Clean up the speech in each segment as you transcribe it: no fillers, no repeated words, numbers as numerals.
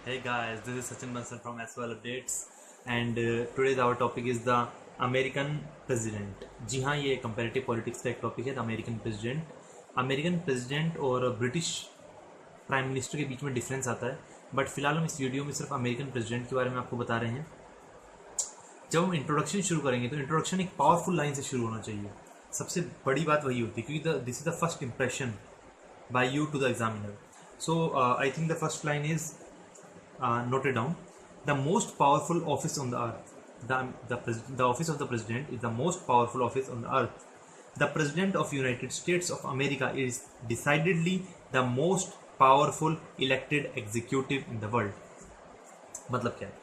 Hey guys, this is Sachin Bansal from SOL Updates and today's our topic is the American President. जी हाँ, ये comparative politics का एक topic है, the American president और British prime minister के बीच में difference आता है, बट फिलहाल हम इस वीडियो में सिर्फ अमेरिकन प्रेसिडेंट के बारे में आपको बता रहे हैं। जब हम इंट्रोडक्शन शुरू करेंगे तो इंट्रोडक्शन एक पावरफुल लाइन से शुरू होना चाहिए। सबसे बड़ी बात वही होती है क्योंकि this is the first impression by you to the examiner. So I think the first line is noted down. The most powerful office on the earth. The office of the president is the most powerful office on the earth. The president of United States of America is decidedly the most powerful elected executive in the world. मतलब क्या है?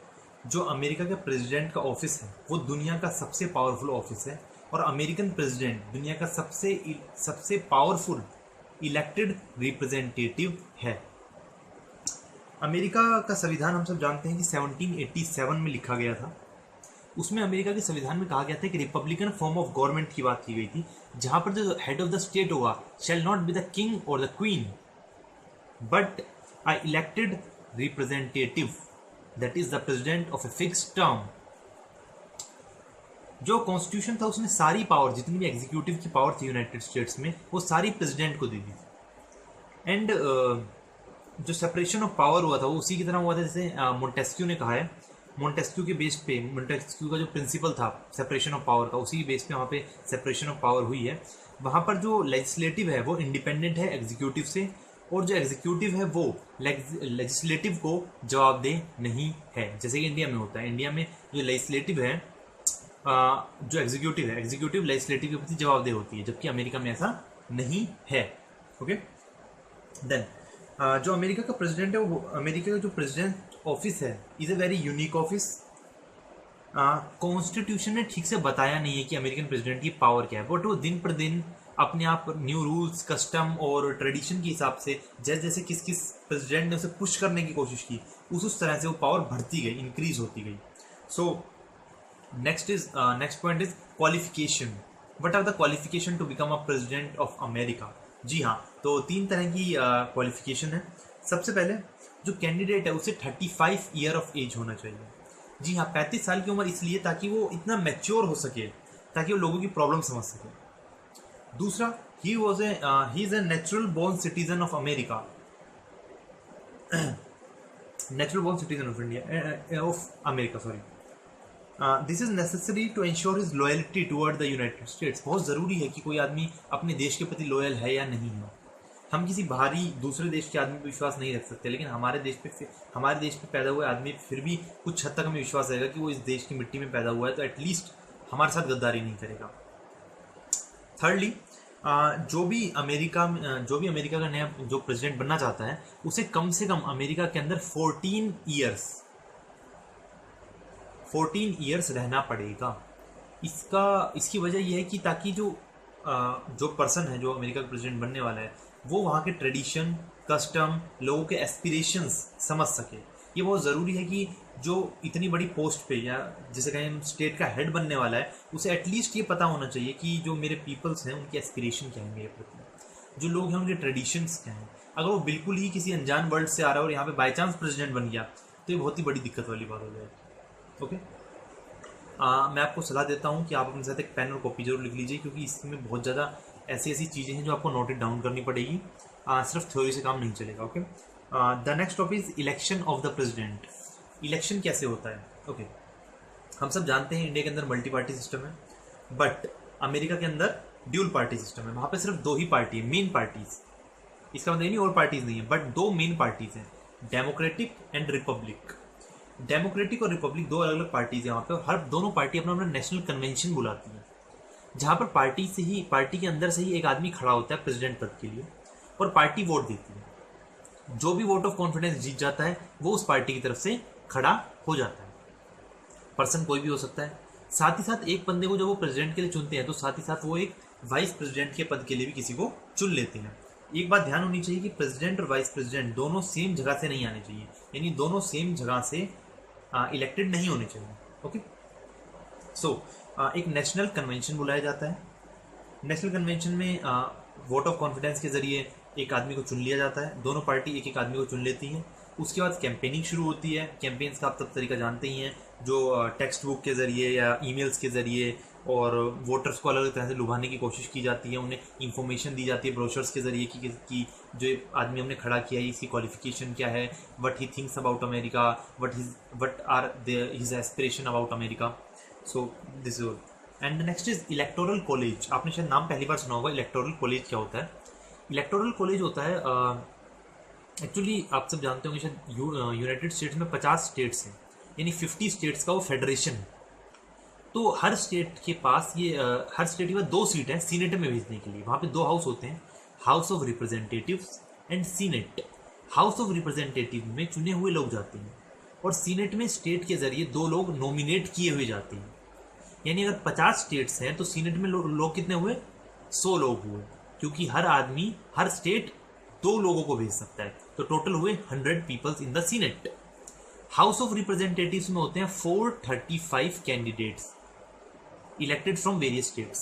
जो America के president का office है वो दुनिया का सबसे पावरफुल ऑफिस है और अमेरिकन प्रेसिडेंट दुनिया का सबसे पावरफुल इलेक्टेड रिप्रेजेंटेटिव है। अमेरिका का संविधान हम सब जानते हैं कि 1787 में लिखा गया था। उसमें अमेरिका के संविधान में कहा गया था कि रिपब्लिकन फॉर्म ऑफ गवर्नमेंट की बात की गई थी, जहां पर जो हेड ऑफ द स्टेट होगा shall not be the king और the queen but a elected representative that is the president of a fixed term. जो कॉन्स्टिट्यूशन था उसने सारी पावर, जितनी भी एग्जीक्यूटिव की पावर थी यूनाइटेड स्टेट्स में, वो सारी प्रेसिडेंट को दी थी। एंड जो सेपरेशन ऑफ पावर हुआ था वो उसी की तरह हुआ था जैसे मोंटेस्क्यू ने कहा है। मोंटेस्क्यू के बेस पे, मोंटेस्क्यू का जो प्रिंसिपल था सेपरेशन ऑफ पावर का, उसी के बेस पे वहाँ पे सेपरेशन ऑफ पावर हुई है। वहाँ पर जो लेजिस्लेटिव है वो इंडिपेंडेंट है एग्जीक्यूटिव से, और जो एग्जीक्यूटिव है वो लेजिस्लेटिव को जवाबदेह नहीं है, जैसे कि इंडिया में होता है। इंडिया में जो लेजिस्लेटिव है, जो एग्जीक्यूटिव है, एग्जीक्यूटिव लेजिस्लेटिव के प्रति जवाबदेह होती है, जबकि अमेरिका में ऐसा नहीं है। ओके, देन जो अमेरिका का प्रेसिडेंट है वो, अमेरिका का जो प्रेसिडेंट ऑफिस है is a very unique office. Constitution ने ठीक से बताया नहीं है कि अमेरिकन प्रेसिडेंट की पावर क्या है, बट वो दिन पर दिन अपने आप न्यू रूल्स, कस्टम और ट्रेडिशन के हिसाब से जैसे जैसे किस प्रेसिडेंट ने उसे पुश करने की कोशिश की, उस तरह से वो पावर बढ़ती गई, इंक्रीज होती गई। So next point is qualification. What are the qualification to become a president of America? जी हाँ, तो 3 तरह की क्वालिफिकेशन है। सबसे पहले जो कैंडिडेट है उसे 35 ईयर ऑफ एज होना चाहिए। जी हाँ, 35 साल की उम्र इसलिए ताकि वो इतना मैच्योर हो सके, ताकि वो लोगों की प्रॉब्लम समझ सके। दूसरा, he is a natural born citizen of America, natural born citizen of India, of America, sorry. This is necessary to ensure his loyalty toward the United States. बहुत ज़रूरी है कि कोई आदमी अपने देश के प्रति लॉयल है या नहीं है। हम किसी बाहरी दूसरे देश के आदमी पर विश्वास नहीं रख सकते, लेकिन हमारे देश पे पैदा हुए आदमी फिर भी कुछ हद तक हमें विश्वास रहेगा कि वो इस देश की मिट्टी में पैदा हुआ है, तो एटलीस्ट हमारे साथ गद्दारी नहीं करेगा। थर्डली, जो भी अमेरिका का नया जो प्रेसिडेंट बनना चाहता है उसे कम से कम अमेरिका के अंदर 14 ईयर्स रहना पड़ेगा। इसकी वजह यह है कि ताकि जो पर्सन है, जो अमेरिका का प्रेसिडेंट बनने वाला है, वो वहाँ के ट्रेडिशन, कस्टम, लोगों के एस्पिरेशंस समझ सके। ये बहुत ज़रूरी है कि जो इतनी बड़ी पोस्ट पे, या जैसे कहें हम स्टेट का हेड बनने वाला है, उसे एटलीस्ट ये पता होना चाहिए कि जो मेरे पीपल्स हैं उनके एस्पिरेशन क्या है मेरे प्रति, जो लोग हैं उनके ट्रेडिशंस क्या हैं। अगर वो बिल्कुल ही किसी अनजान वर्ल्ड से आ रहा है और यहाँ पे बाई चांस प्रेसिडेंट बन गया तो ये बहुत ही बड़ी दिक्कत वाली बात हो जाएगी। ओके, मैं आपको सलाह देता हूँ कि आप अपने साथ एक पेन और कॉपी जरूर लिख लीजिए, क्योंकि इसमें बहुत ज़्यादा ऐसी चीज़ें हैं जो आपको नोटेड डाउन करनी पड़ेगी। सिर्फ थ्योरी से काम नहीं चलेगा। Okay, the next topic is election of the president. Election कैसे होता है? ओके, हम सब जानते हैं इंडिया के अंदर मल्टी पार्टी सिस्टम है, बट अमेरिका के अंदर ड्यूल पार्टी सिस्टम है। वहाँ पे सिर्फ 2 ही पार्टी है, मेन पार्टीज। इसका मतलब नहीं और पार्टीज नहीं है, बट 2 मेन पार्टीज हैं, डेमोक्रेटिक एंड रिपब्लिक। डेमोक्रेटिक और रिपब्लिक 2 अलग अलग पार्टीज हैं वहाँ पे, और हर दोनों पार्टी अपना अपना नेशनल कन्वेंशन बुलाती है, जहाँ पर पार्टी के अंदर से ही एक आदमी खड़ा होता है प्रेसिडेंट पद के लिए, और पार्टी वोट देती है। जो भी वोट ऑफ कॉन्फिडेंस जीत जाता है वो उस पार्टी की तरफ से खड़ा हो जाता है। पर्सन कोई भी हो सकता है। साथ ही साथ एक बंदे को जब वो प्रेसिडेंट के लिए चुनते हैं तो साथ ही साथ वो एक वाइस प्रेसिडेंट के पद के लिए भी किसी को चुन लेते हैं। एक बात ध्यान होनी चाहिए कि प्रेसिडेंट और वाइस प्रेसिडेंट दोनों सेम जगह से नहीं आने चाहिए, यानी दोनों सेम जगह से इलेक्टेड नहीं होने चाहिए। ओके, सो एक नेशनल कन्वेंशन बुलाया जाता है। नेशनल कन्वेंशन में वोट ऑफ कॉन्फिडेंस के जरिए एक आदमी को चुन लिया जाता है। दोनों पार्टी एक एक आदमी को चुन लेती है। उसके बाद कैंपेनिंग शुरू होती है। कैंपेन्स का आप तब तरीका जानते ही हैं, जो टेक्स्ट बुक के ज़रिए या ईमेल्स के ज़रिए और वोटर्स को अलग अलग तरह से लुभाने की कोशिश की जाती है, उन्हें इंफॉर्मेशन दी जाती है ब्रोशर्स के ज़रिए कि जो आदमी हमने खड़ा किया है इसकी क्वालिफिकेशन क्या है, what he thinks about America, what are his aspiration about America. So this is. And next is electoral college. आपने शायद नाम पहली बार सुना होगा। इलेक्टोरल कॉलेज क्या होता है? इलेक्टोरल कॉलेज होता है एक्चुअली आप सब जानते होंगे शायद यूनाइटेड स्टेट्स में 50 स्टेट्स हैं, यानी 50 स्टेट्स का वो फेडरेशन है। तो हर स्टेट के पास ये हर स्टेट के पास 2 सीट है सीनेट में भेजने के लिए। वहाँ पे 2 हाउस होते हैं, house of representatives and senate. House of representative में चुने हुए लोग जाते हैं और सीनेट में स्टेट के जरिए 2 लोग नॉमिनेट किए हुए जाते हैं। यानी अगर 50 स्टेट्स हैं तो सीनेट में लोग कितने हुए? 100 लोग हुए, क्योंकि हर आदमी हर स्टेट 2 लोगों को भेज सकता है। तो टोटल हुए 100 peoples in the Senate. House of Representatives में होते हैं 435 candidates elected from various states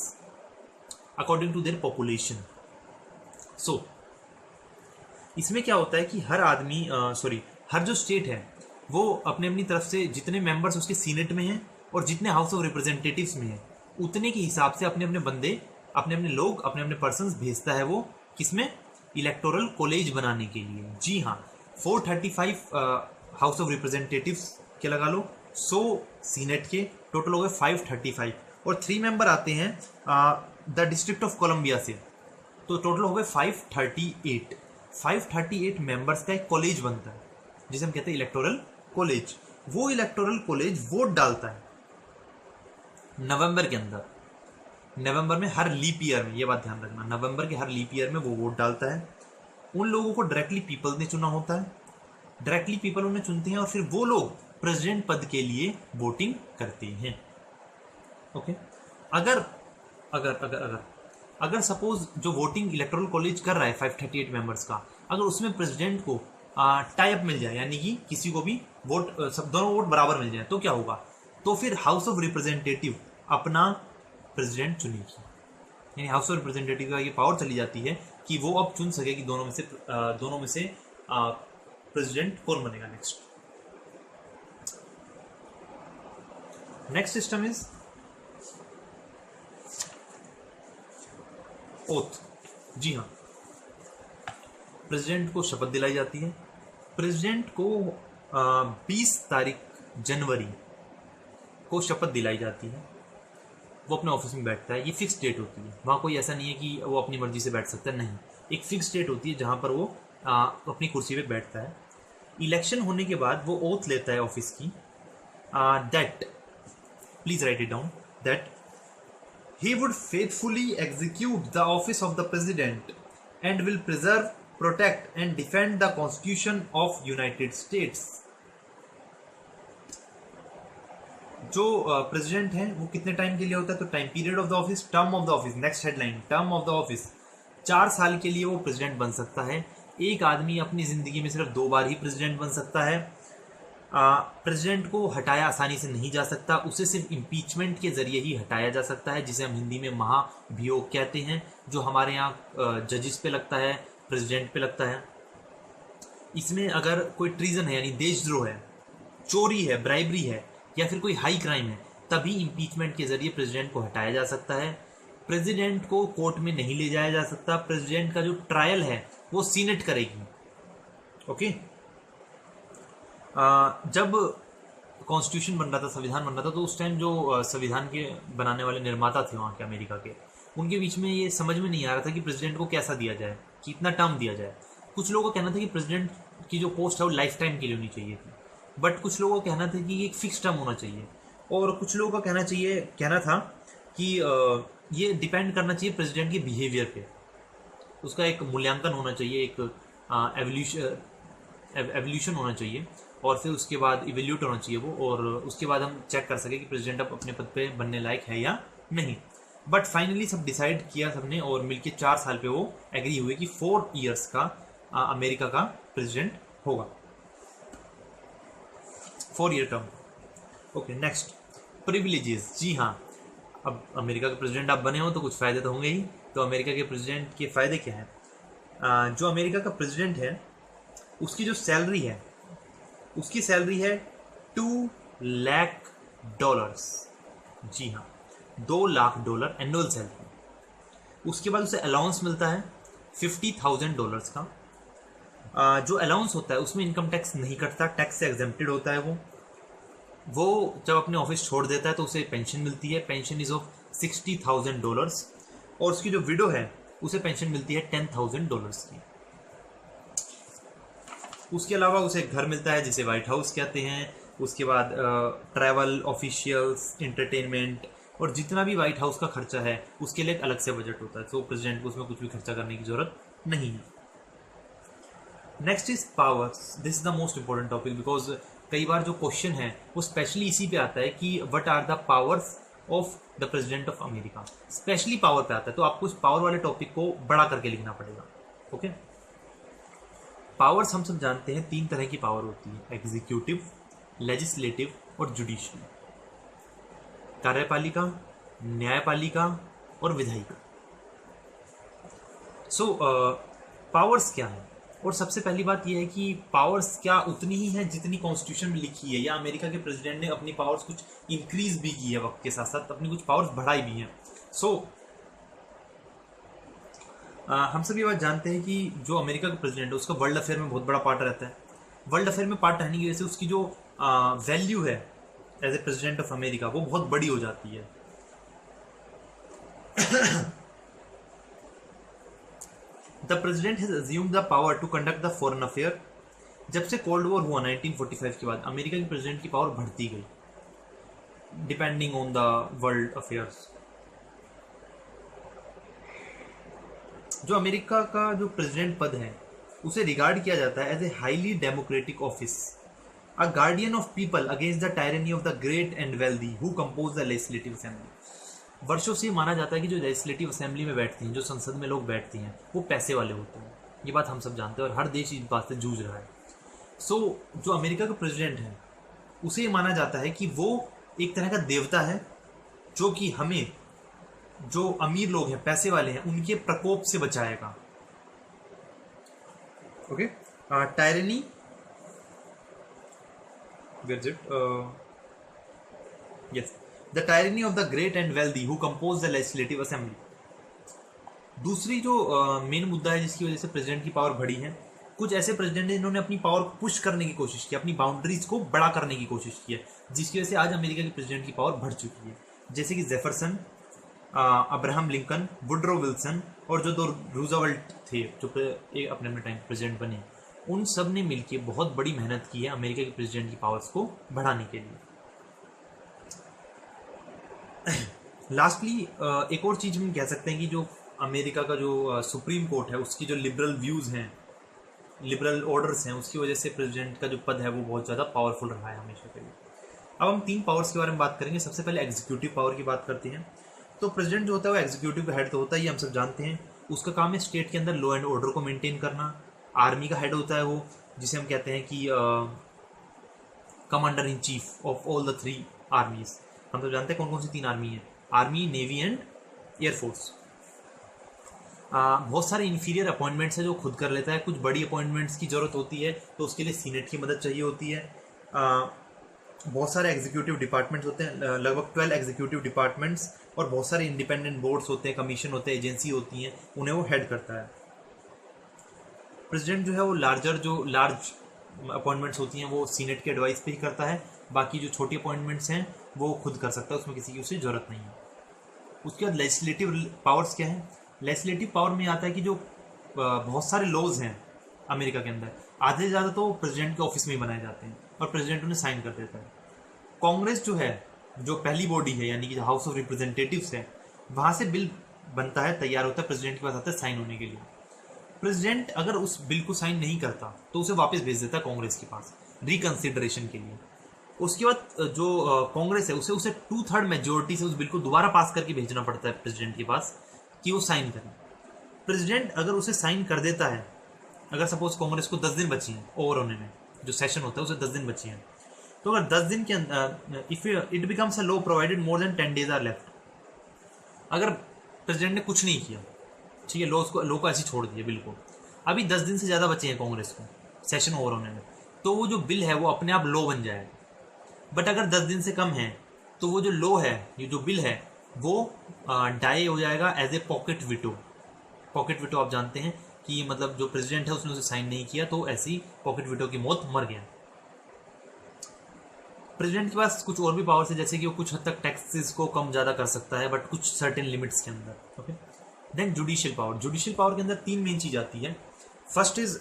according to their population. So इसमें क्या होता है कि हर आदमी हर जो स्टेट है वो अपने अपनी तरफ से जितने मेंबर्स उसके सीनेट में हैं और जितने हाउस ऑफ रिप्रेजेंटेटिव्स में हैं उतने के हिसाब से अपने अपने बंदे, अपने अपने लोग, अपने अपने पर्सन्स भेजता है वो किसमें? इलेक्टोरल कॉलेज बनाने के लिए। जी हाँ, 435 हाउस ऑफ रिप्रेजेंटेटिव्स के लगा लो, 100 सीनेट के, टोटल हो गए 535। और 3 मेंबर आते हैं द डिस्ट्रिक्ट ऑफ कोलंबिया से, तो टोटल हो गए 538। 538 मेंबर्स का एक कॉलेज बनता है जिसे हम कहते हैं इलेक्टोरल कॉलेज। वो इलेक्टोरल कॉलेज वोट डालता है नवंबर के अंदर। नवंबर में हर लीप ईयर में, ये बात ध्यान रखना, नवंबर के हर लीप ईयर में वो वोट डालता है। उन लोगों को डायरेक्टली पीपल ने चुना होता है, डायरेक्टली पीपल उन्हें चुनते हैं और फिर वो लोग प्रेसिडेंट पद के लिए वोटिंग करते हैं। ओके, अगर अगर अगर अगर अगर सपोज जो वोटिंग इलेक्टोरल कॉलेज कर रहा है 538 मेंबर्स का, अगर उसमें प्रेसिडेंट को टाई अप मिल जाए, यानी कि किसी को भी वोट, सब दोनों वोट बराबर मिल जाए, तो क्या होगा? तो फिर हाउस ऑफ रिप्रेजेंटेटिव अपना प्रेसिडेंट चुनेगी। यानी हाउस ऑफ रिप्रेजेंटेटिव का ये पावर चली जाती है कि वो अब चुन सके कि दोनों में से प्रेसिडेंट कौन बनेगा नेक्स्ट सिस्टम इज ओथ। जी हाँ, प्रेसिडेंट को शपथ दिलाई जाती है। प्रेसिडेंट को 20 तारीख जनवरी को शपथ दिलाई जाती है। वो अपने ऑफिस में बैठता है, ये फिक्स डेट होती है, वहाँ कोई ऐसा नहीं है कि वो अपनी मर्जी से बैठ सकता है, नहीं, एक फिक्स डेट होती है जहाँ पर वो अपनी कुर्सी पे बैठता है। इलेक्शन होने के बाद वो ओथ लेता है ऑफिस की, that, please right it down, that he would faithfully execute the office of the president and will preserve, protect and defend the constitution of United States। जो प्रेसिडेंट है वो कितने टाइम के लिए होता है? तो time period of the office, term of the office, next headline, term of the office, 4 साल के लिए वो प्रेसिडेंट बन सकता है। एक आदमी अपनी जिंदगी में सिर्फ 2 बार ही प्रेसिडेंट बन सकता है। प्रेसिडेंट को हटाया आसानी से नहीं जा सकता, उसे सिर्फ इम्पीचमेंट के जरिए ही हटाया जा सकता है, जिसे हम हिंदी में महाभियोग कहते हैं, जो हमारे यहाँ जजिस पे लगता है, प्रेसिडेंट पे लगता है। इसमें अगर कोई ट्रीजन है यानी देशद्रोह है, चोरी है, ब्राइबरी है या फिर कोई हाई क्राइम है, तभी इम्पीचमेंट के जरिए प्रेसिडेंट को हटाया जा सकता है। प्रेसिडेंट को कोर्ट में नहीं ले जाया जा सकता, प्रेसिडेंट का जो ट्रायल है वो सीनेट करेगी। ओके, जब कॉन्स्टिट्यूशन बन रहा था, संविधान बन रहा था, तो उस टाइम जो संविधान के बनाने वाले निर्माता थे वहाँ के अमेरिका के, उनके बीच में ये समझ में नहीं आ रहा था कि प्रेसिडेंट को कैसा दिया जाए, कितना टर्म दिया जाए। कुछ लोगों का कहना था कि प्रेसिडेंट की जो पोस्ट है वो लाइफ टाइम के लिए होनी चाहिए थी, बट कुछ लोगों का कहना था कि एक फिक्स टर्म होना चाहिए, और कुछ लोगों का कहना था कि ये डिपेंड करना चाहिए प्रेसिडेंट के बिहेवियर पे, उसका एक मूल्यांकन होना चाहिए, एक एवोल्यूशन होना चाहिए, और फिर उसके बाद इवेल्यूट होना चाहिए वो, और उसके बाद हम चेक कर सके कि प्रेसिडेंट अब अपने पद पे बनने लायक है या नहीं। बट फाइनली सब डिसाइड किया सबने, और मिलके 4 साल पे वो एग्री हुए कि 4 ईयर्स का अमेरिका का प्रेसिडेंट होगा, 4 year term. Okay, next privileges. जी हाँ, अब अमेरिका के प्रेसिडेंट आप बने हो तो कुछ फ़ायदे तो होंगे ही। तो अमेरिका के प्रेसिडेंट के फ़ायदे क्या हैं? जो अमेरिका का प्रेसिडेंट है उसकी जो सैलरी है उसकी सैलरी है $2 लाख। जी हाँ, $2 लाख एनुअल सैलरी। उसके बाद उसे अलाउंस मिलता है $50,000 का। जो अलाउंस होता है उसमें इनकम टैक्स नहीं कटता, टैक्स से एग्जेम्प्टेड होता है वो जब अपने ऑफिस छोड़ देता है तो उसे पेंशन मिलती है। Pension is of $60,000। और उसकी जो विडो है उसे पेंशन मिलती है $10,000 की। उसके अलावा उसे एक घर मिलता है जिसे वाइट हाउस कहते हैं। उसके बाद ट्रैवल, ऑफिशियल्स, एंटरटेनमेंट और जितना भी वाइट हाउस का खर्चा है उसके लिए एक अलग से बजट होता है। तो प्रेसिडेंट को उसमें कुछ भी खर्चा करने की जरूरत नहीं है। Next is powers. This is the most important topic because कई बार जो क्वेश्चन है वो स्पेशली इसी पे आता है कि what are the powers of the president of America. Specially power पे आता है, तो आपको उस पावर वाले टॉपिक को बड़ा करके लिखना पड़ेगा। ओके, पावर्स हम सब जानते हैं 3 तरह की पावर होती है, एग्जीक्यूटिव, लेजिस्लेटिव और जुडिशियल। कार्यपालिका, न्यायपालिका और विधायिका। सो पावर्स क्या है? और सबसे पहली बात यह है कि पावर्स क्या उतनी ही है जितनी कॉन्स्टिट्यूशन में लिखी है, या अमेरिका के प्रेसिडेंट ने अपनी पावर्स कुछ इंक्रीज भी की है, वक्त के साथ साथ अपनी कुछ पावर्स बढ़ाई भी हैं। हम सब ये बात जानते हैं कि जो अमेरिका का प्रेसिडेंट है उसका वर्ल्ड अफेयर में बहुत बड़ा पार्ट रहता है। वर्ल्ड अफेयर में पार्ट रहने की वजह से उसकी जो वैल्यू है as a president of America वो बहुत बड़ी हो जाती है। The president has assumed the power to conduct the foreign affair. जब से कोल्ड वॉर हुआ 1945 के बाद अमेरिका के प्रेसिडेंट की पावर बढ़ती गई depending on the world affairs. जो अमेरिका का जो प्रेसिडेंट पद है उसे रिगार्ड किया जाता है as a highly democratic office, a guardian of people against the tyranny of the great and wealthy who compose the legislative assembly. वर्षों से माना जाता है कि जो लेजिस्लेटिव असेंबली में बैठते हैं, जो संसद में लोग बैठते हैं, वो पैसे वाले होते हैं। ये बात हम सब जानते हैं और हर देश इस बात से जूझ रहा है। जो अमेरिका का प्रेसिडेंट है उसे ये माना जाता है कि वो एक तरह का देवता है जो कि हमें, जो अमीर लोग हैं, पैसे वाले हैं, उनके प्रकोप से बचाएगा। Okay, tyranny, yes, the tyranny of the great and wealthy who compose the legislative assembly. दूसरी जो मेन मुद्दा है जिसकी वजह से प्रेसिडेंट की पावर बढ़ी है, कुछ ऐसे प्रेसिडेंट हैं जिन्होंने अपनी पावर को पुश करने की कोशिश की, अपनी बाउंड्रीज को बड़ा करने की कोशिश की है, जिसकी वजह से आज अमेरिका के प्रेसिडेंट की पावर बढ़ चुकी है। जैसे कि Jefferson, Abraham Lincoln, Woodrow Wilson और जो 2 रूजवेल्ट थे जो एक अपने अपने टाइम प्रेसिडेंट बने, उन सब ने मिलकर बहुत बड़ी मेहनत की है अमेरिका के प्रेसिडेंट की पावर्स को बढ़ाने के लिए। लास्टली एक और चीज हम कह सकते हैं कि जो अमेरिका का जो सुप्रीम कोर्ट है उसकी जो लिबरल व्यूज हैं, लिबरल ऑर्डर्स हैं, उसकी वजह से प्रेसिडेंट का जो पद है वो बहुत ज़्यादा पावरफुल रहा है हमेशा के लिए। अब हम 3 पावर्स के बारे में बात करेंगे। सबसे पहले एग्जीक्यूटिव पावर की बात करते हैं। तो प्रेसिडेंट जो होता है वो एग्जीक्यूटिव का हेड तो होता है, ये हम सब जानते हैं। उसका काम है स्टेट के अंदर लॉ एंड ऑर्डर को मेंटेन करना। आर्मी का हेड होता है वो, जिसे हम कहते हैं कि commander in chief of all the 3 आर्मीज। हम सब जानते हैं कौन कौन सी 3 आर्मी है, आर्मी, नेवी एंड एयरफोर्स। बहुत सारे इन्फीरियर अपॉइंटमेंट्स है जो खुद कर लेता है। कुछ बड़ी अपॉइंटमेंट्स की जरूरत होती है तो उसके लिए सीनेट की मदद चाहिए होती है। बहुत सारे एग्जीक्यूटिव डिपार्टमेंट्स होते हैं, लगभग 12 एग्जीक्यूटिव डिपार्टमेंट्स, और बहुत सारे इंडिपेंडेंट बोर्ड्स होते हैं, कमीशन होते हैं, एजेंसी होती हैं, उन्हें वो हेड करता है। प्रेसिडेंट जो है वो लार्ज अपॉइंटमेंट्स होती हैं वो सीनेट के एडवाइस पे ही करता है। बाकी जो छोटी अपॉइंटमेंट्स हैं वो खुद कर सकता है, उसमें किसी की उससे जरूरत नहीं है। उसके बाद लेजिस्लेटिव पावर्स क्या है? लेजिस्लेटिव पावर में आता है कि जो बहुत सारे लॉज हैं अमेरिका के अंदर, आधे से ज़्यादा तो प्रेसिडेंट के ऑफिस में ही बनाए जाते हैं और प्रेसिडेंट उन्हें साइन कर देता है। कांग्रेस जो है, जो पहली बॉडी है, यानी कि हाउस ऑफ रिप्रेजेंटेटिव्स है, वहाँ से बिल बनता है, तैयार होता है, प्रेसिडेंट के पास आता है साइन होने के लिए। प्रेसिडेंट अगर उस बिल को साइन नहीं करता तो उसे वापस भेज देता है कांग्रेस के पास रिकंसिडरेशन के लिए। उसके बाद जो कांग्रेस है उसे 2/3 मेजोरिटी से उस बिल को दोबारा पास करके भेजना पड़ता है प्रेसिडेंट के पास कि वो साइन करें। प्रेसिडेंट अगर उसे साइन कर देता है, अगर सपोज कांग्रेस को 10 दिन बची हैं ओवर होने में, जो सेशन होता है उसे 10 दिन बची हैं, तो अगर 10 दिन के अंदर if it becomes a law provided more than 10 days are left, अगर प्रेसिडेंट ने कुछ नहीं किया, ठीक है, लॉ को ऐसे छोड़ दिया बिल्कुल, अभी 10 दिन से ज़्यादा बचे हैं कांग्रेस को सेशन ओवर होने में, तो वो जो बिल है वो अपने आप लो बन जाएगा। बट अगर 10 दिन से कम है तो वो जो लो है, ये जो बिल है वो डाई हो जाएगा एज ए पॉकेट विटो। पॉकेट विटो आप जानते हैं कि मतलब जो प्रेसिडेंट है उसने उसे साइन नहीं किया तो ऐसी पॉकेट विटो की मौत, मर गया। प्रेसिडेंट के पास कुछ और भी पावर्स है, जैसे कि वो कुछ हद तक टैक्सेस को कम ज़्यादा कर सकता है, बट कुछ सर्टेन लिमिट्स के अंदर। Okay, then judicial power. Judicial power के अंदर 3 मेन चीज आती है। First is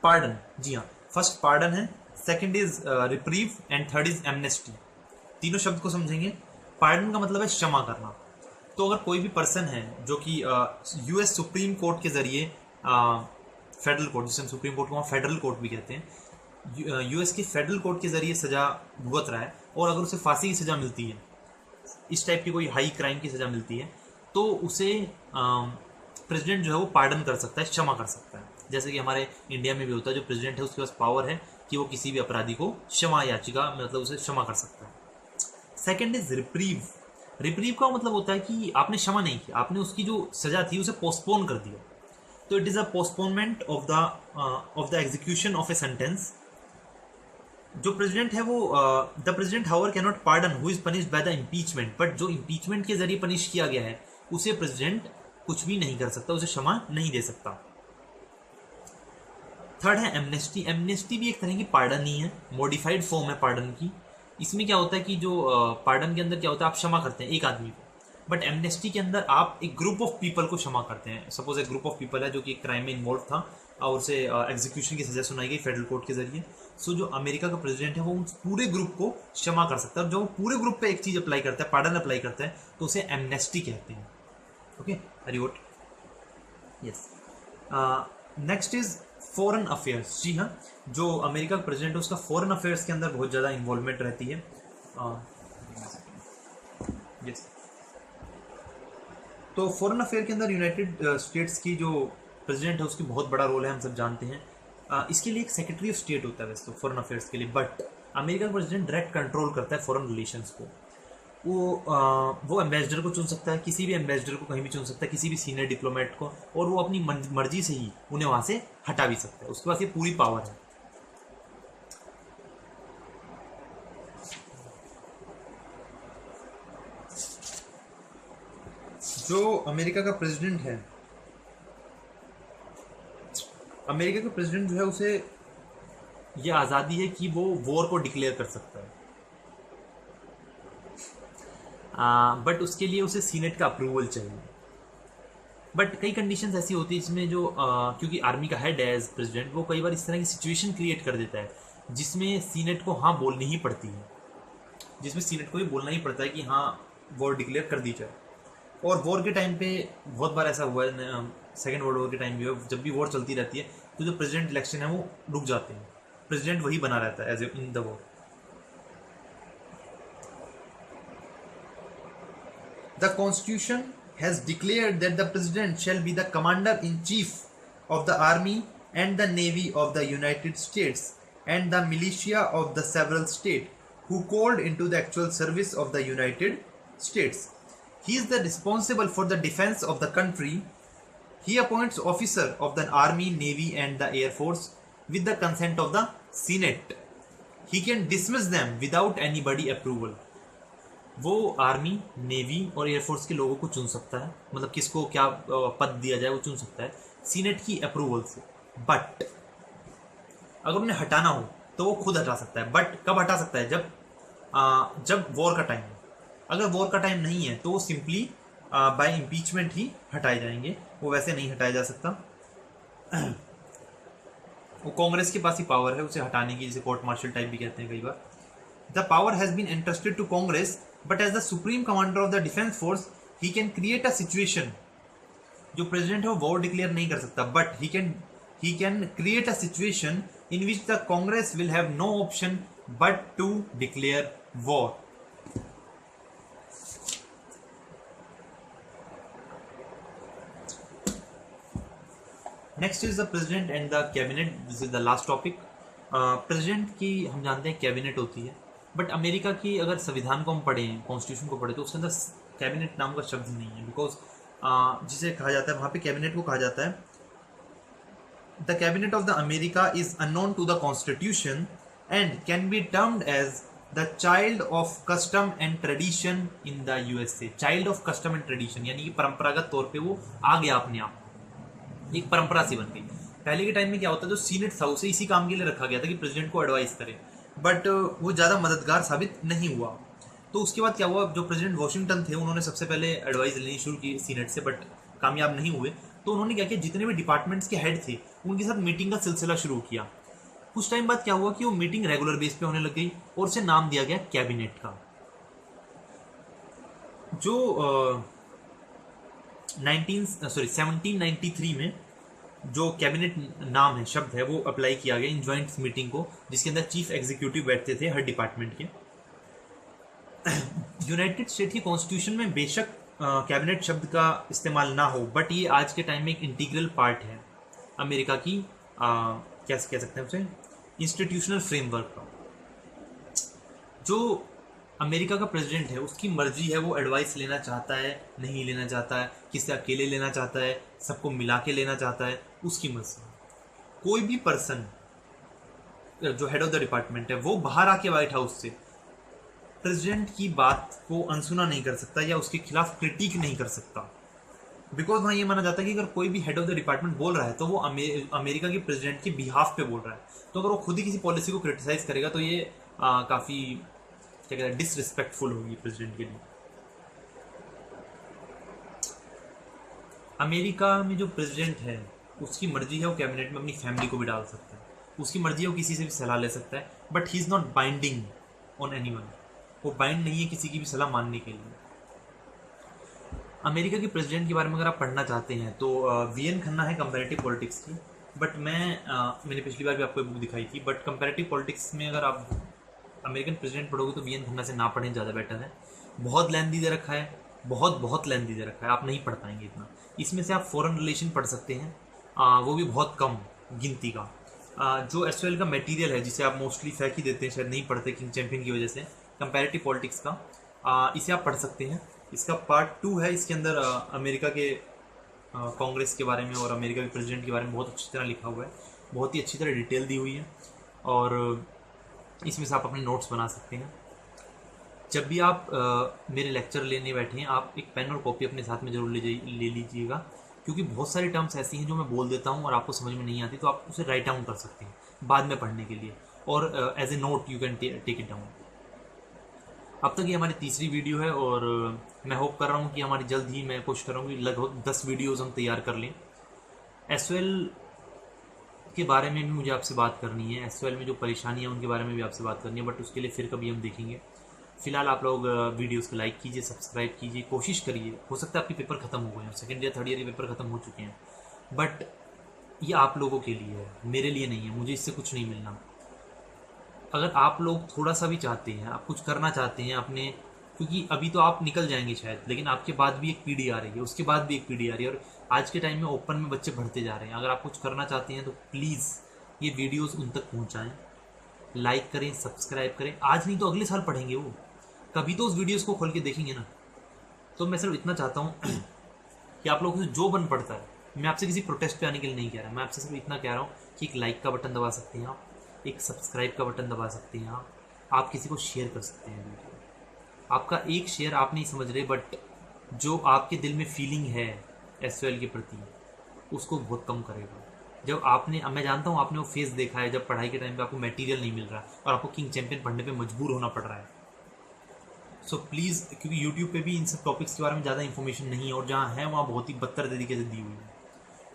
pardon. जी हाँ, फर्स्ट पार्डन है, second is reprieve and third is amnesty. तीनों शब्द को समझेंगे। पार्डन का मतलब है क्षमा करना। तो अगर कोई भी पर्सन है जो कि यूएस सुप्रीम कोर्ट के जरिए, फेडरल कोर्ट, जिसे हम सुप्रीम कोर्ट को फेडरल कोर्ट भी कहते हैं, यूएस के फेडरल कोर्ट के जरिए सजा भुगत रहा है और अगर उसे फांसी की सजा मिलती है, इस टाइप की कोई हाई क्राइम की सजा मिलती है, तो उसे प्रेसिडेंट जो है वो पार्डन कर सकता है, क्षमा कर सकता है। जैसे कि हमारे इंडिया में भी होता है, जो प्रेसिडेंट है उसके पास पावर है कि वो किसी भी अपराधी को क्षमा याचिका, मतलब उसे क्षमा कर सकता है। Second is reprieve. रिप्रीव का मतलब होता है कि आपने क्षमा नहीं किया, आपने उसकी जो सजा थी उसे पोस्टपोन कर दिया। तो it is a postponement of the execution of a sentence. जो प्रेसिडेंट है वो the president however can not pardon who is punished by the impeachment. But जो इम्पीचमेंट के जरिए पनिश किया गया है उसे प्रेसिडेंट कुछ भी नहीं कर सकता, उसे क्षमा नहीं दे सकता। थर्ड है एमनेस्टी। एमनेस्टी भी एक तरह की पार्डन ही है, मॉडिफाइड फॉर्म है पार्डन की। इसमें क्या होता है कि जो पार्डन के अंदर क्या होता है, आप क्षमा करते हैं एक आदमी को, बट एमनेस्टी के अंदर आप एक ग्रुप ऑफ पीपल को क्षमा करते हैं। सपोज एक ग्रुप ऑफ पीपल है जो कि एक क्राइम में इन्वॉल्व था और उसे एग्जीक्यूशन की सजा सुनाई गई फेडरल कोर्ट के जरिए। सो जो अमेरिका का प्रेसिडेंट है वो उस पूरे ग्रुप को क्षमा कर सकता है। और जब वो पूरे ग्रुप पे एक चीज अप्लाई करता है, पार्डन अप्लाई करता है, तो उसे एमनेस्टी कहते हैं। ओके, हरिवोट। Yes, next is foreign affairs. जी हाँ, जो अमेरिका का प्रेसिडेंट है उसका फॉरेन अफेयर्स के अंदर बहुत ज़्यादा इन्वॉल्वमेंट रहती है। यस, तो फॉरेन अफेयर के अंदर यूनाइटेड स्टेट्स की जो प्रेसिडेंट है उसकी बहुत बड़ा रोल है, हम सब जानते हैं। इसके लिए एक सेक्रेटरी ऑफ स्टेट होता है वैसे तो फॉरेन अफेयर्स के लिए, बट अमेरिका का प्रेसिडेंट डायरेक्ट कंट्रोल करता है फॉरेन रिलेशंस को। वो एम्बेसडर को चुन सकता है, किसी भी एम्बेसडर को कहीं भी चुन सकता है, किसी भी सीनियर डिप्लोमेट को, और वो अपनी मर्जी से ही उन्हें वहां से हटा भी सकता है। उसके पास ये पूरी पावर है। जो अमेरिका का प्रेसिडेंट है, अमेरिका का प्रेसिडेंट जो है उसे ये आज़ादी है कि वो वॉर को डिक्लेयर कर सकता है, बट उसके लिए उसे सीनेट का अप्रूवल चाहिए। बट कई कंडीशंस ऐसी होती है जिसमें जो क्योंकि आर्मी का हेड है एज प्रेसिडेंट, वो कई बार इस तरह की सिचुएशन क्रिएट कर देता है जिसमें सीनेट को हाँ बोलनी ही पड़ती है, जिसमें सीनेट को ये बोलना ही पड़ता है कि हाँ वॉर डिक्लेयर कर दी जाए। और वॉर के टाइम पे बहुत बार ऐसा हुआ है, सेकेंड वर्ल्ड वॉर के टाइम भी, जब भी वॉर चलती रहती है तो जो प्रेसिडेंट इलेक्शन है वो रुक जाते हैं, प्रेसिडेंट वही बना रहता है as in the war. The Constitution has declared that the President shall be the Commander-in-Chief of the Army and the Navy of the United States and the militia of the several states who called into the actual service of the United States. He is the responsible for the defense of the country. He appoints officers of the Army, Navy and the Air Force with the consent of the Senate. He can dismiss them without anybody approval. वो army, navy और air force के लोगों को चुन सकता है, मतलब किसको क्या पद दिया जाए वो चुन सकता है सीनेट की अप्रूवल से। बट अगर उन्हें हटाना हो तो वो खुद हटा सकता है। बट कब हटा सकता है? जब वॉर का टाइम है। अगर वॉर का टाइम नहीं है तो वो सिंपली बाय इम्पीचमेंट ही हटाए जाएंगे, वो वैसे नहीं हटाया जा सकता। वो कांग्रेस के पास ही पावर है उसे हटाने की, जिसे कोर्ट मार्शल टाइप भी कहते हैं कई बार। The power has been entrusted to Congress but as the supreme commander of the defence force he can create a situation. जो प्रेसिडेंट है वो वॉर डिक्लेयर नहीं कर सकता, but he can create a situation in which the Congress will have no option but to declare war. Next is the president and the cabinet. This is the last topic. President की हम जानते हैं cabinet होती है, but America की अगर संविधान को हम पढ़ें, कॉन्स्टिट्यूशन को पढ़ें, तो उसके अंदर कैबिनेट नाम का शब्द नहीं है। बिकॉज जिसे कहा जाता है वहाँ पे कैबिनेट को कहा जाता है the cabinet of the America is unknown to the constitution and can be termed as the child of custom and tradition in the USA. Child of custom and tradition यानी कि परंपरागत तौर पे वो आ गया अपने आप, एक परंपरा सी बन गई। पहले के टाइम में क्या होता था, जो सीनेट था उसे इसी काम के लिए रखा गया था कि प्रेसिडेंट को एडवाइस करे, बट वो ज़्यादा मददगार साबित नहीं हुआ। तो उसके बाद क्या हुआ, जो प्रेसिडेंट वॉशिंगटन थे उन्होंने सबसे पहले एडवाइस लेनी शुरू की सीनेट से, बट कामयाब नहीं हुए। तो उन्होंने क्या किया, जितने भी डिपार्टमेंट्स के हेड थे उनके साथ मीटिंग का सिलसिला शुरू किया। कुछ टाइम बाद क्या हुआ कि वो मीटिंग रेगुलर बेस पे होने लग गई और उसे नाम दिया गया कैबिनेट का। जो 1793 में जो कैबिनेट नाम है, शब्द है, वो अप्लाई किया गया इन ज्वाइंट मीटिंग को, जिसके अंदर चीफ एग्जीक्यूटिव बैठते थे हर डिपार्टमेंट के। यूनाइटेड स्टेट की कॉन्स्टिट्यूशन में बेशक कैबिनेट शब्द का इस्तेमाल ना हो, बट ये आज के टाइम में एक इंटीग्रल पार्ट है अमेरिका की क्या कह सकते हैं उसे, इंस्टीट्यूशनल फ्रेमवर्क का। जो अमेरिका का प्रेसिडेंट है उसकी मर्जी है, वो एडवाइस लेना चाहता है, नहीं लेना चाहता है, किसी अकेले लेना चाहता है, सबको मिला के लेना चाहता है, उसकी मर्जी। कोई भी पर्सन जो हेड ऑफ द डिपार्टमेंट है वो बाहर आके व्हाइट हाउस से प्रेसिडेंट की बात को अनसुना नहीं कर सकता या उसके खिलाफ क्रिटिक नहीं कर सकता, बिकॉज वहाँ ये माना जाता है कि अगर कोई भी हेड ऑफ द डिपार्टमेंट बोल रहा है तो वो अमेरिका के प्रेसिडेंट के बिहाफ पे बोल रहा है। तो अगर वो खुद ही किसी पॉलिसी को क्रिटिसाइज करेगा तो ये काफ़ी क्या कहते हैं, डिसरिस्पेक्टफुल होगी प्रेसिडेंट के लिए। अमेरिका में जो प्रेसिडेंट है उसकी मर्जी है, वो कैबिनेट में अपनी फैमिली को भी डाल सकता है, उसकी मर्जी है, वो किसी से भी सलाह ले सकता है, but he is not binding on anyone. वो बाइंड नहीं है किसी की भी सलाह मानने के लिए। अमेरिका के प्रेसिडेंट के बारे में अगर आप पढ़ना चाहते हैं तो वी.एन. खन्ना है कंपैरेटिव पॉलिटिक्स की, बट मैंने पिछली बार भी आपको बुक दिखाई थी, बट कंपैरेटिव पॉलिटिक्स में अगर आप अमेरिकन प्रेसिडेंट पढ़ोगे तो वी.एन. खन्ना से ना पढ़ें, ज़्यादा बेटर है। बहुत लेंथी दे रखा है, बहुत लेंथी दे रखा है, आप नहीं पढ़ पाएंगे इतना। इसमें से आप फॉरेन रिलेशन पढ़ सकते हैं, वो भी बहुत कम गिनती का। जो एसओएल का मटेरियल है जिसे आप मोस्टली फेंक ही देते हैं, शायद नहीं पढ़ते किंग चैंपियन की वजह से, कंपैरेटिव पॉलिटिक्स का, इसे आप पढ़ सकते हैं। इसका पार्ट 2 है, इसके अंदर अमेरिका के कांग्रेस के बारे में और अमेरिका के प्रेसिडेंट के बारे में बहुत अच्छी तरह लिखा हुआ है, बहुत ही अच्छी तरह डिटेल दी हुई है, और इसमें से आप अपने नोट्स बना सकते हैं। जब भी आप मेरे लेक्चर लेने बैठे हैं, आप एक पेन और कॉपी अपने साथ में जरूर ले लीजिएगा, क्योंकि बहुत सारी टर्म्स ऐसी हैं जो मैं बोल देता हूँ और आपको समझ में नहीं आती, तो आप उसे राइट डाउन कर सकते हैं बाद में पढ़ने के लिए, और as a note you can take it down. अब तक ये हमारी तीसरी वीडियो है और मैं होप कर रहा हूँ कि हमारी जल्द ही, मैं कोशिश कर रहा हूँ कि लगभग 10 वीडियोज़ हम तैयार कर लें। एसओएल के बारे में भी मुझे आपसे बात करनी है, एसओएल में जो परेशानियाँ उनके बारे में भी आपसे बात करनी है, बट उसके लिए फिर कभी हम देखेंगे। फिलहाल आप लोग वीडियोस को लाइक कीजिए, सब्सक्राइब कीजिए, कोशिश करिए। हो सकता है आपके पेपर खत्म हो गए हैं, सेकेंड ईयर थर्ड ईयर के पेपर खत्म हो चुके हैं, बट ये आप लोगों के लिए है, मेरे लिए नहीं है, मुझे इससे कुछ नहीं मिलना। अगर आप लोग थोड़ा सा भी चाहते हैं, आप कुछ करना चाहते हैं अपने, क्योंकि अभी तो आप निकल जाएंगे शायद, लेकिन आपके बाद भी एक पीढ़ी आ रही है, उसके बाद भी एक पीढ़ी आ रही है, और आज के टाइम में ओपन में बच्चे बढ़ते जा रहे हैं। अगर आप कुछ करना चाहते हैं तो प्लीज़ ये वीडियोस उन तक पहुंचाएं, लाइक करें, सब्सक्राइब करें। आज नहीं तो अगले साल पढ़ेंगे वो, कभी तो उस वीडियोस को खोल के देखेंगे ना। तो मैं सिर्फ इतना चाहता हूँ कि आप लोगों से जो बन पड़ता है, मैं आपसे किसी प्रोटेस्ट पे आने के लिए नहीं कह रहा, मैं आपसे सिर्फ इतना कह रहा हूँ कि एक लाइक का बटन दबा सकते हैं आप, एक सब्सक्राइब का बटन दबा सकते हैं आप किसी को शेयर कर सकते हैं वीडियो। आपका एक शेयर आप नहीं समझ रहे, बट जो आपके दिल में फीलिंग है एसओएल के प्रति, उसको बहुत कम करेगा। जब आपने, मैं जानता हूँ आपने वो फेस देखा है जब पढ़ाई के टाइम पे आपको मटेरियल नहीं मिल रहा और आपको किंग चैंपियन पढ़ने पे मजबूर होना पड़ रहा है। सो प्लीज़, क्योंकि यूट्यूब पे भी इन सब टॉपिक्स के बारे में ज़्यादा इन्फॉर्मेशन नहीं है, और जहाँ है वहाँ बहुत ही बदतर तरीके से दी हुई है।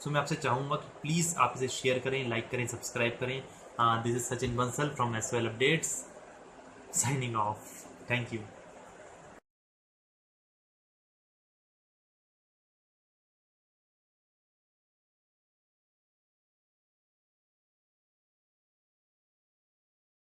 सो मैं आपसे चाहूँगा कि प्लीज़ आप इसे शेयर करें, लाइक करें, सब्सक्राइब करें। This is Sachin Bansal from SOL Updates, signing off. Thank you.